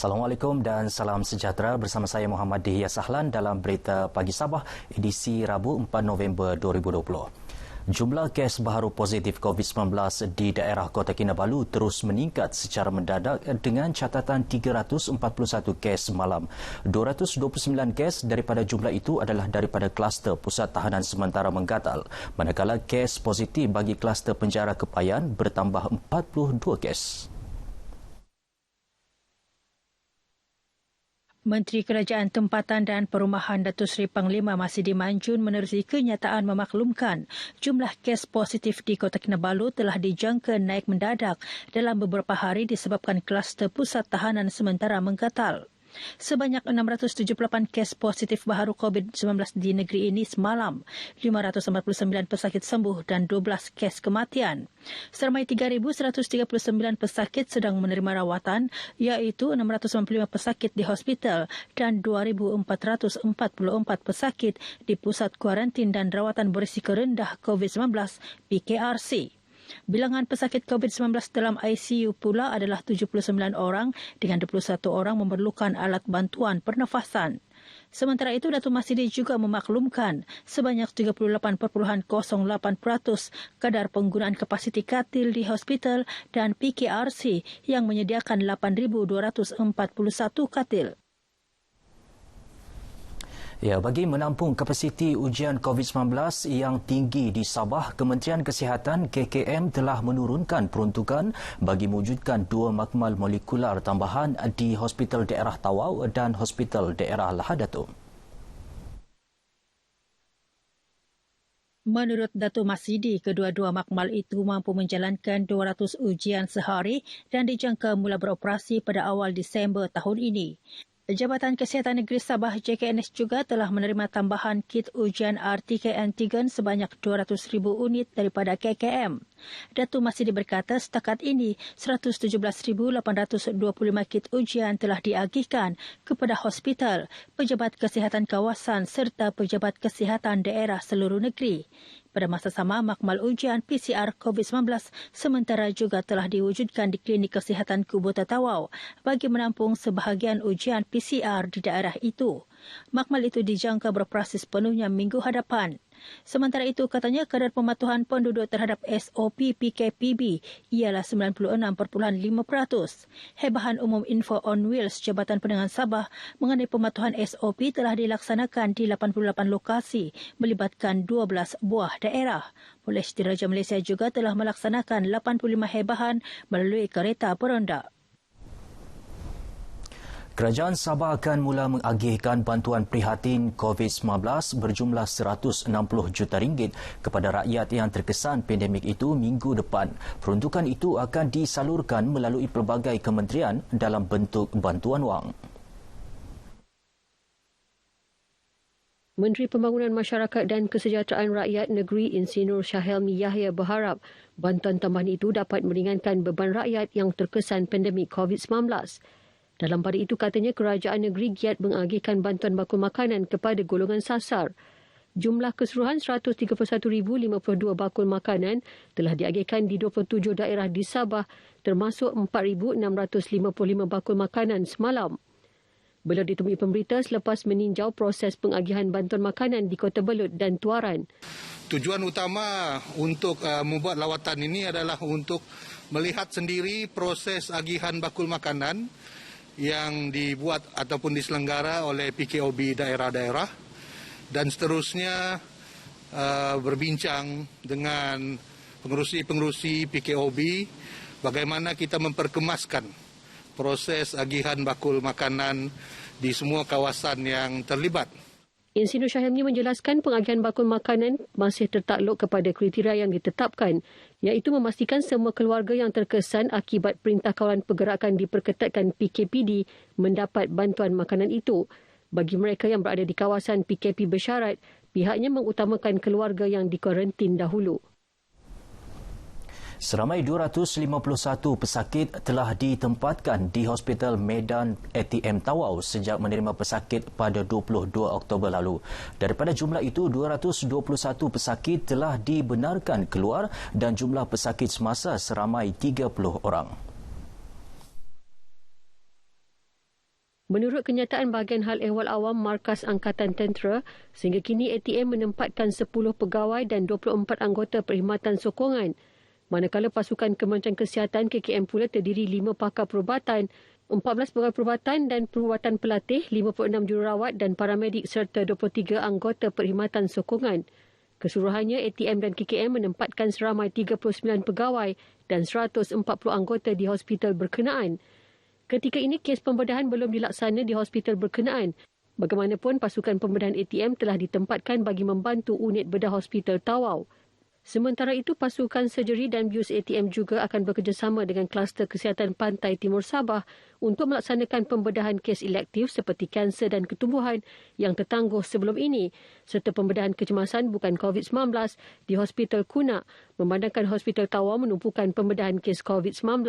Assalamualaikum dan salam sejahtera, bersama saya Muhammad Dihya Sahlan dalam Berita Pagi Sabah edisi Rabu 4 November 2020. Jumlah kes baharu positif COVID-19 di daerah Kota Kinabalu terus meningkat secara mendadak dengan catatan 341 kes semalam. 229 kes daripada jumlah itu adalah daripada kluster Pusat Tahanan Sementara Menggatal, manakala kes positif bagi kluster Penjara Kepayan bertambah 42 kes. Menteri Kerajaan Tempatan dan Perumahan Datuk Seri Panglima Masidi Manjun menerusi kenyataan memaklumkan jumlah kes positif di Kota Kinabalu telah dijangka naik mendadak dalam beberapa hari disebabkan kluster Pusat Tahanan Sementara Menggatal. Sebanyak 678 kes positif baharu COVID-19 di negeri ini semalam, 549 pesakit sembuh dan 12 kes kematian. Seramai 3,139 pesakit sedang menerima rawatan, iaitu 695 pesakit di hospital dan 2,444 pesakit di Pusat Kuarantin dan Rawatan Berisiko Rendah COVID-19 PKRC. Bilangan pesakit COVID-19 dalam ICU pula adalah 79 orang dengan 21 orang memerlukan alat bantuan pernafasan. Sementara itu, Datuk Masidi juga memaklumkan sebanyak 38.08% kadar penggunaan kapasiti katil di hospital dan PKRC yang menyediakan 8,241 katil. Ya, bagi menampung kapasiti ujian COVID-19 yang tinggi di Sabah, Kementerian Kesihatan KKM telah menurunkan peruntukan bagi mewujudkan 2 makmal molekular tambahan di Hospital Daerah Tawau dan Hospital Daerah Lahadatul. Menurut Datuk Masidi, kedua-dua makmal itu mampu menjalankan 200 ujian sehari dan dijangka mula beroperasi pada awal Disember tahun ini. Jabatan Kesihatan Negeri Sabah JKNS juga telah menerima tambahan kit ujian RTK antigen sebanyak 200,000 unit daripada KKM. Datuk Masidi berkata setakat ini 117,825 kit ujian telah diagihkan kepada hospital, pejabat kesihatan kawasan serta pejabat kesihatan daerah seluruh negeri. Pada masa sama, makmal ujian PCR COVID-19 sementara juga telah diwujudkan di Klinik Kesihatan Kubota Tawau bagi menampung sebahagian ujian PCR di daerah itu. Makmal itu dijangka beroperasi sepenuhnya minggu hadapan. Sementara itu, katanya kadar pematuhan penduduk terhadap SOP PKPB ialah 96.5%. Hebahan Umum Info on Wheels Jabatan Penerangan Sabah mengenai pematuhan SOP telah dilaksanakan di 88 lokasi melibatkan 12 buah daerah. Polis Diraja Malaysia juga telah melaksanakan 85 hebahan melalui kereta peronda. Kerajaan Sabah akan mula mengagihkan bantuan prihatin COVID-19 berjumlah RM160 juta kepada rakyat yang terkesan pandemik itu minggu depan. Peruntukan itu akan disalurkan melalui pelbagai kementerian dalam bentuk bantuan wang. Menteri Pembangunan Masyarakat dan Kesejahteraan Rakyat Negeri Insinyur Syahelmi Yahya berharap bantuan tambahan itu dapat meringankan beban rakyat yang terkesan pandemik COVID-19. Dalam pada itu, katanya kerajaan negeri giat mengagihkan bantuan bakul makanan kepada golongan sasar. Jumlah keseluruhan 131,052 bakul makanan telah diagihkan di 27 daerah di Sabah, termasuk 4,655 bakul makanan semalam. Beliau ditemui pemberita selepas meninjau proses pengagihan bantuan makanan di Kota Belud dan Tuaran. Tujuan utama untuk membuat lawatan ini adalah untuk melihat sendiri proses agihan bakul makanan yang dibuat ataupun diselenggara oleh PKOB daerah-daerah dan seterusnya berbincang dengan pengerusi-pengerusi PKOB bagaimana kita memperkemaskan proses agihan bakul makanan di semua kawasan yang terlibat. Insinyur Syahelmi menjelaskan pengagihan bakul makanan masih tertakluk kepada kriteria yang ditetapkan, iaitu memastikan semua keluarga yang terkesan akibat Perintah Kawalan Pergerakan diperketatkan PKPD mendapat bantuan makanan itu. Bagi mereka yang berada di kawasan PKP bersyarat, pihaknya mengutamakan keluarga yang dikuarantin dahulu. Seramai 251 pesakit telah ditempatkan di Hospital Medan ATM Tawau sejak menerima pesakit pada 22 Oktober lalu. Daripada jumlah itu, 221 pesakit telah dibenarkan keluar dan jumlah pesakit semasa seramai 30 orang. Menurut kenyataan bahagian hal ehwal awam Markas Angkatan Tentera, sehingga kini ATM menempatkan 10 pegawai dan 24 anggota perkhidmatan sokongan. Manakala pasukan Kementerian Kesihatan KKM pula terdiri 5 pakar perubatan, 14 pegawai perubatan dan perubatan pelatih, 56 jururawat dan paramedik serta 23 anggota perkhidmatan sokongan. Keseluruhannya, ATM dan KKM menempatkan seramai 39 pegawai dan 140 anggota di hospital berkenaan. Ketika ini, kes pembedahan belum dilaksana di hospital berkenaan. Bagaimanapun, pasukan pembedahan ATM telah ditempatkan bagi membantu unit bedah hospital Tawau. Sementara itu, pasukan surgery dan bius ATM juga akan bekerjasama dengan kluster kesihatan Pantai Timur Sabah untuk melaksanakan pembedahan kes elektif seperti kanser dan ketumbuhan yang tertangguh sebelum ini serta pembedahan kecemasan bukan COVID-19 di Hospital Kuna memandangkan Hospital Tawau menumpukan pembedahan kes COVID-19.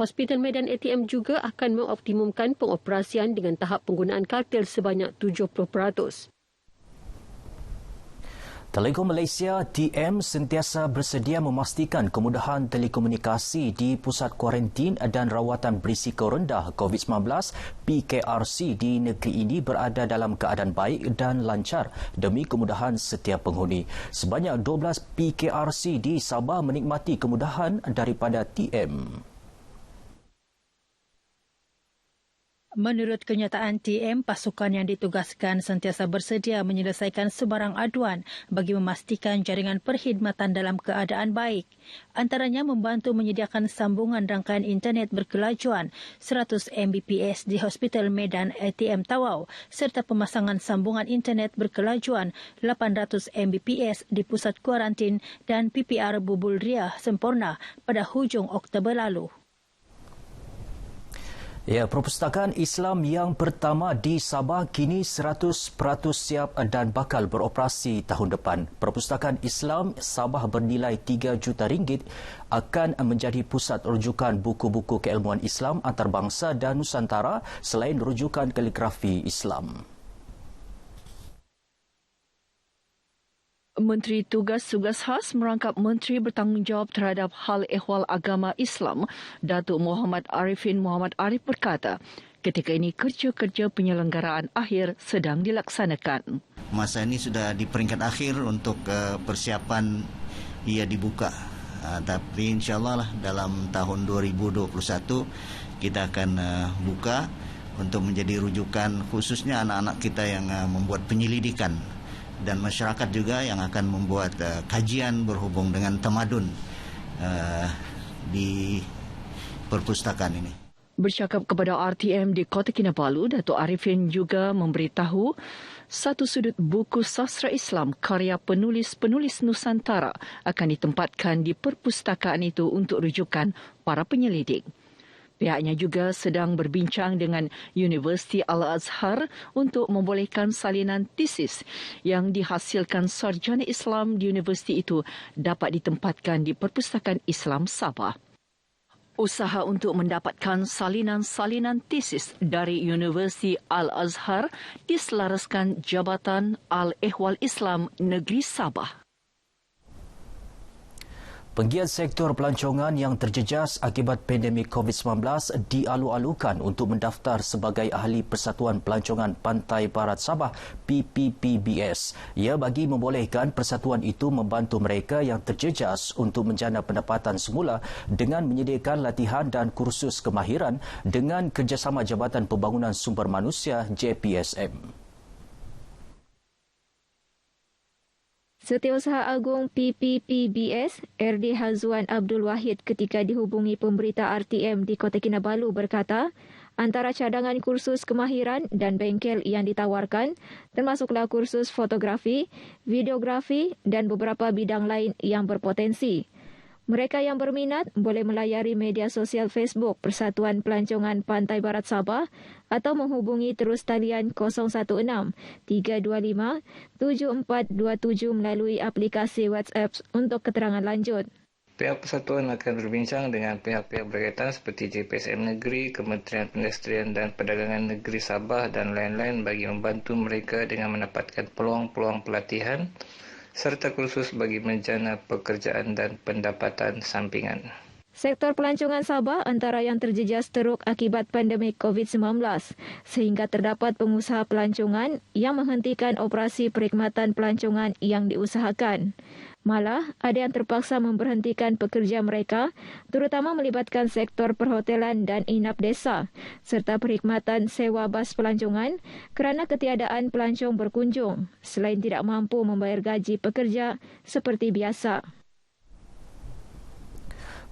Hospital Medan ATM juga akan mengoptimumkan pengoperasian dengan tahap penggunaan katil sebanyak 70%. Telekom Malaysia TM sentiasa bersedia memastikan kemudahan telekomunikasi di Pusat Kuarantin dan Rawatan Berisiko Rendah COVID-19 PKRC di negeri ini berada dalam keadaan baik dan lancar demi kemudahan setiap penghuni. Sebanyak 12 PKRC di Sabah menikmati kemudahan daripada TM. Menurut kenyataan TM, pasukan yang ditugaskan sentiasa bersedia menyelesaikan sebarang aduan bagi memastikan jaringan perkhidmatan dalam keadaan baik. Antaranya membantu menyediakan sambungan rangkaian internet berkelajuan 100 Mbps di Hospital Medan ATM Tawau serta pemasangan sambungan internet berkelajuan 800 Mbps di Pusat Kuarantin dan PPR Bubul Riah sempurna pada hujung Oktober lalu. Ya, Perpustakaan Islam yang pertama di Sabah kini 100% siap dan bakal beroperasi tahun depan. Perpustakaan Islam Sabah bernilai RM3 juta akan menjadi pusat rujukan buku-buku keilmuan Islam antarabangsa dan Nusantara selain rujukan kaligrafi Islam. Menteri Tugas-Tugas Khas merangkap Menteri bertanggungjawab terhadap hal ehwal agama Islam, Datuk Muhammad Arifin Muhammad Arif berkata, ketika ini kerja-kerja penyelenggaraan akhir sedang dilaksanakan. Masa ini sudah di peringkat akhir untuk persiapan ia dibuka. Tapi insyaAllah lah dalam tahun 2021 kita akan buka untuk menjadi rujukan khususnya anak-anak kita yang membuat penyelidikan dan masyarakat juga yang akan membuat kajian berhubung dengan tamadun di perpustakaan ini. Bercakap kepada RTM di Kota Kinabalu, Datuk Arifin juga memberitahu satu sudut buku sastra Islam karya penulis-penulis Nusantara akan ditempatkan di perpustakaan itu untuk rujukan para penyelidik. Pihaknya juga sedang berbincang dengan Universiti Al-Azhar untuk membolehkan salinan tesis yang dihasilkan sarjana Islam di universiti itu dapat ditempatkan di Perpustakaan Islam Sabah. Usaha untuk mendapatkan salinan-salinan tesis dari Universiti Al-Azhar diselaraskan Jabatan Al-Ehwal Islam Negeri Sabah. Penggiat sektor pelancongan yang terjejas akibat pandemik COVID-19 dialu-alukan untuk mendaftar sebagai ahli Persatuan Pelancongan Pantai Barat Sabah PPPBS. Ia bagi membolehkan persatuan itu membantu mereka yang terjejas untuk menjana pendapatan semula dengan menyediakan latihan dan kursus kemahiran dengan kerjasama Jabatan Pembangunan Sumber Manusia JPSM. Setiausaha Agung PPPBS, RD Hazwan Abdul Wahid ketika dihubungi pemberita RTM di Kota Kinabalu berkata, antara cadangan kursus kemahiran dan bengkel yang ditawarkan, termasuklah kursus fotografi, videografi dan beberapa bidang lain yang berpotensi. Mereka yang berminat boleh melayari media sosial Facebook Persatuan Pelancongan Pantai Barat Sabah atau menghubungi terus talian 016-325-7427 melalui aplikasi WhatsApp untuk keterangan lanjut. Pihak persatuan akan berbincang dengan pihak-pihak berkaitan seperti JPSM Negeri, Kementerian Perindustrian dan Perdagangan Negeri Sabah dan lain-lain bagi membantu mereka dengan mendapatkan peluang-peluang pelatihan serta kursus bagi menjana pekerjaan dan pendapatan sampingan. Sektor pelancongan Sabah antara yang terjejas teruk akibat pandemik COVID-19 sehingga terdapat pengusaha pelancongan yang menghentikan operasi perkhidmatan pelancongan yang diusahakan. Malah, ada yang terpaksa memberhentikan pekerja mereka, terutama melibatkan sektor perhotelan dan inap desa serta perkhidmatan sewa bas pelancongan kerana ketiadaan pelancong berkunjung selain tidak mampu membayar gaji pekerja seperti biasa.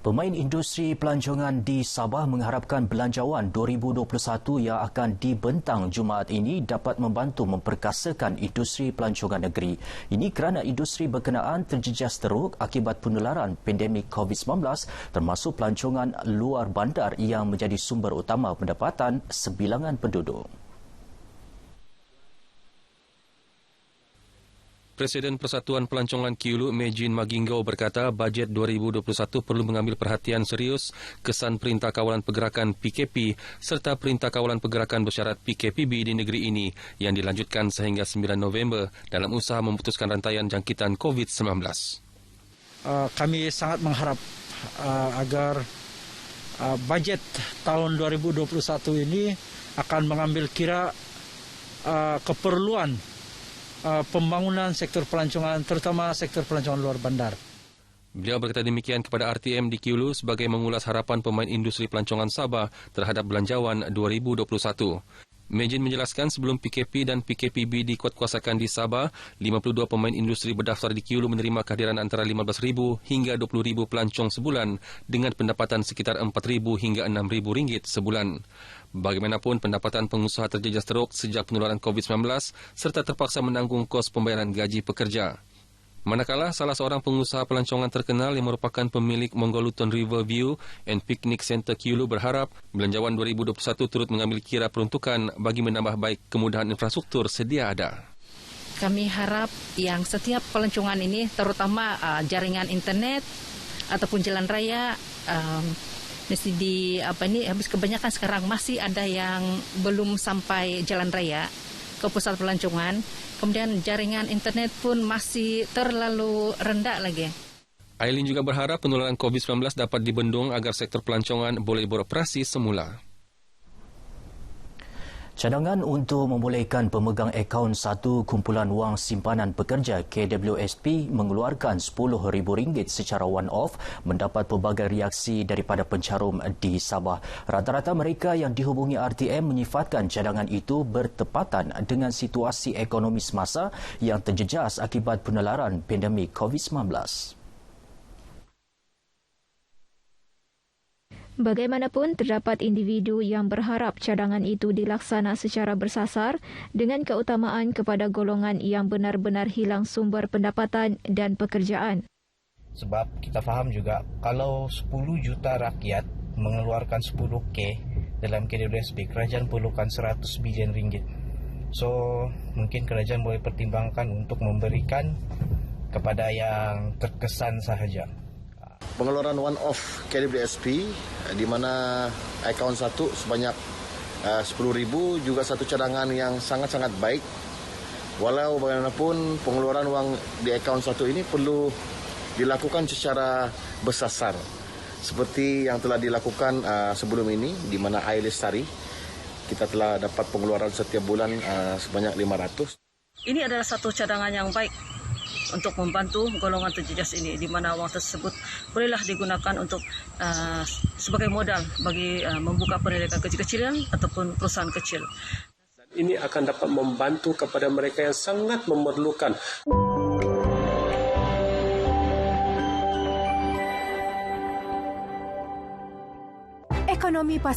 Pemain industri pelancongan di Sabah mengharapkan Belanjawan 2021 yang akan dibentang Jumaat ini dapat membantu memperkasakan industri pelancongan negeri. Ini kerana industri berkenaan terjejas teruk akibat penularan pandemik COVID-19 termasuk pelancongan luar bandar yang menjadi sumber utama pendapatan sebilangan penduduk. Presiden Persatuan Pelancongan Kiulu, Mejin Magingau berkata bajet 2021 perlu mengambil perhatian serius kesan Perintah Kawalan Pergerakan PKP serta Perintah Kawalan Pergerakan Bersyarat PKPB di negeri ini yang dilanjutkan sehingga 9 November dalam usaha memutuskan rantaian jangkitan COVID-19. Kami sangat mengharap agar bajet tahun 2021 ini akan mengambil kira keperluan pembangunan sektor pelancongan, terutama sektor pelancongan luar bandar. Beliau berkata demikian kepada RTM di Kiulu sebagai mengulas harapan pemain industri pelancongan Sabah terhadap Belanjawan 2021. Mejin menjelaskan sebelum PKP dan PKPB dikuatkuasakan di Sabah, 52 pemain industri berdaftar di Kiulu menerima kehadiran antara 15,000 hingga 20,000 pelancong sebulan dengan pendapatan sekitar 4,000 hingga 6,000 ringgit sebulan. Bagaimanapun, pendapatan pengusaha terjejas teruk sejak penularan COVID-19 serta terpaksa menanggung kos pembayaran gaji pekerja. Manakala salah seorang pengusaha pelancongan terkenal yang merupakan pemilik Mongoluton River View and Picnic Center Kiulu berharap Belanjawan 2021 turut mengambil kira peruntukan bagi menambah baik kemudahan infrastruktur sedia ada. Kami harap yang setiap pelancongan ini, terutama jaringan internet ataupun jalan raya, mesti habis kebanyakan sekarang masih ada yang belum sampai jalan raya ke pusat pelancongan. Kemudian jaringan internet pun masih terlalu rendah lagi. Aileen juga berharap penularan COVID-19 dapat dibendung agar sektor pelancongan boleh beroperasi semula. Cadangan untuk membolehkan pemegang akaun satu kumpulan wang simpanan pekerja KWSP mengeluarkan RM10,000 secara one-off mendapat pelbagai reaksi daripada pencarum di Sabah. Rata-rata mereka yang dihubungi RTM menyifatkan cadangan itu bertepatan dengan situasi ekonomi semasa yang terjejas akibat penularan pandemik COVID-19. Bagaimanapun, terdapat individu yang berharap cadangan itu dilaksana secara bersasar dengan keutamaan kepada golongan yang benar-benar hilang sumber pendapatan dan pekerjaan. Sebab kita faham juga kalau 10 juta rakyat mengeluarkan 10K dalam KWSP, kerajaan perlukan 100 bilion ringgit. So, mungkin kerajaan boleh pertimbangkan untuk memberikan kepada yang terkesan sahaja. Pengeluaran one-off KWSP di mana akaun satu sebanyak 10,000 juga satu cadangan yang sangat-sangat baik. Walau bagaimanapun pengeluaran wang di akaun satu ini perlu dilakukan secara bersasar. Seperti yang telah dilakukan sebelum ini di mana Air Lestari kita telah dapat pengeluaran setiap bulan sebanyak 500. Ini adalah satu cadangan yang baik untuk membantu golongan terjejas ini, di mana wang tersebut bolehlah digunakan untuk sebagai modal bagi membuka penyelidikan kecil-kecilan ataupun perusahaan kecil. Ini akan dapat membantu kepada mereka yang sangat memerlukan. Ekonomi